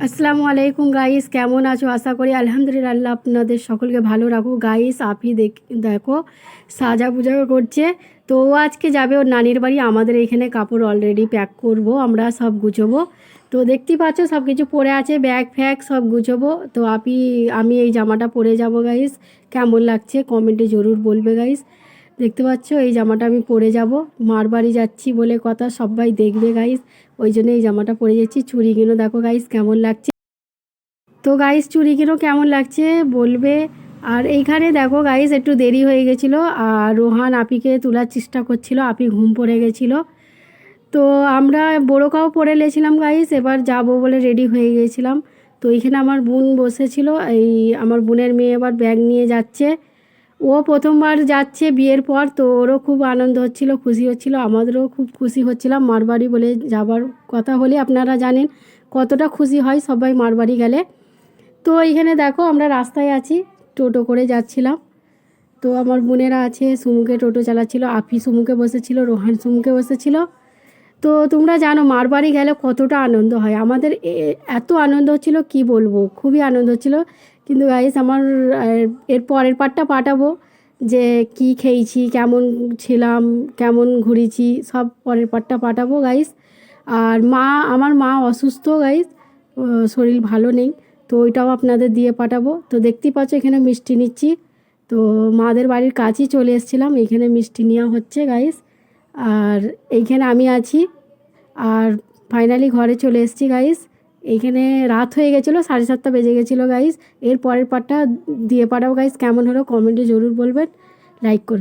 আসসালামু আলাইকুম গাইস, কেমন আছো? আশা করি আলহামদুলিল্লাহ আপনাদের সকলকে ভালো রাখো। গাইস আপি দেখো সাজা পূজা করছে। তো ও আজকে যাবে ওর নানির বাড়ি। আমাদের এখানে কাপড় অলরেডি প্যাক করব, আমরা সব গুছোবো। তো দেখতেই পাচ্ছ সব কিছু পরে আছে, ব্যাগ ফ্যাগ সব গুছোবো। তো আমি এই জামাটা পরে যাব গাইস। কেমন লাগছে কমেন্টে জরুর বলবে গাইস। দেখতে পাচ্ছ এই জামাটা আমি পরে যাব, মার বাড়ি যাচ্ছি বলে কথা, সবাই দেখবে গাইস। ওই জন্য এই জামাটা পরে যাচ্ছি। চুড়িগুলো দেখো গাইস কেমন লাগছে। তো গাইস চুড়িগুলো কেমন লাগছে বলবে। আর এইখানে দেখো গাইস একটু দেরি হয়ে গেছিলো, আর রোহান আপিকে তোলার চেষ্টা করছিল, আপি ঘুম পড়ে গেছিলো। তো আমরা বোরকাও পরে নিয়েছিলাম গাইস, এবার যাব বলে রেডি হয়ে গিয়েছিলাম। তো এইখানে আমার বোন বসেছিল, এই আমার বোনের মেয়ে এবার ব্যাগ নিয়ে যাচ্ছে। ও প্রথমবার যাচ্ছে বিয়ের পর, তো ওরও খুব আনন্দ হচ্ছিল, খুশি হচ্ছিল, আমাদেরও খুব খুশি হচ্ছিলাম। মারবাড়ি বলে যাবার কথা হলে আপনারা জানেন কতটা খুশি হয় সবাই মারবাড়ি গেলে। তো এইখানে দেখো আমরা রাস্তায় আছি, টোটো করে যাচ্ছিলাম। তো আমার বোনেরা আছে, সুমুকে টোটো চালাচ্ছিল, আফি সুমুকে বসেছিল, রোহান সুমুকে বসেছিল। তো তোমরা জানো মারবাড়ি গেলে কতটা আনন্দ হয়, আমাদের এত আনন্দ হচ্ছিল কি বলবো, খুবই আনন্দ হচ্ছিল। কিন্তু গাইস আমার এর পরের পার্টটা পাঠাবো, যে কি খেয়েছি, কেমন ছিলাম, কেমন ঘুরেছি, সব পরের পার্টটা পাঠাবো গাইস। আর আমার মা অসুস্থ গাইস, শরীর ভালো নেই। তো ওইটাও আপনাদের দিয়ে পাঠাবো। তো দেখতেই পাচ্ছ এখানে মিষ্টি নিচ্ছি। তো মাদের বাড়ির কাছেই চলে এসেছিলাম, এখানে মিষ্টি নেওয়া হচ্ছে গাইস। আর এইখানে আমি আছি। আর ফাইনালি ঘরে চলে এসেছি গাইস। এইখানে রাত হয়ে গেছিলো, 7:30 বেজে গেছিলো গাইস। এর পরের পার্টটা দিয়ে পাঠাবো গাইস। কেমন হলো কমেন্টে জরুর বলবেন, লাইক করবেন।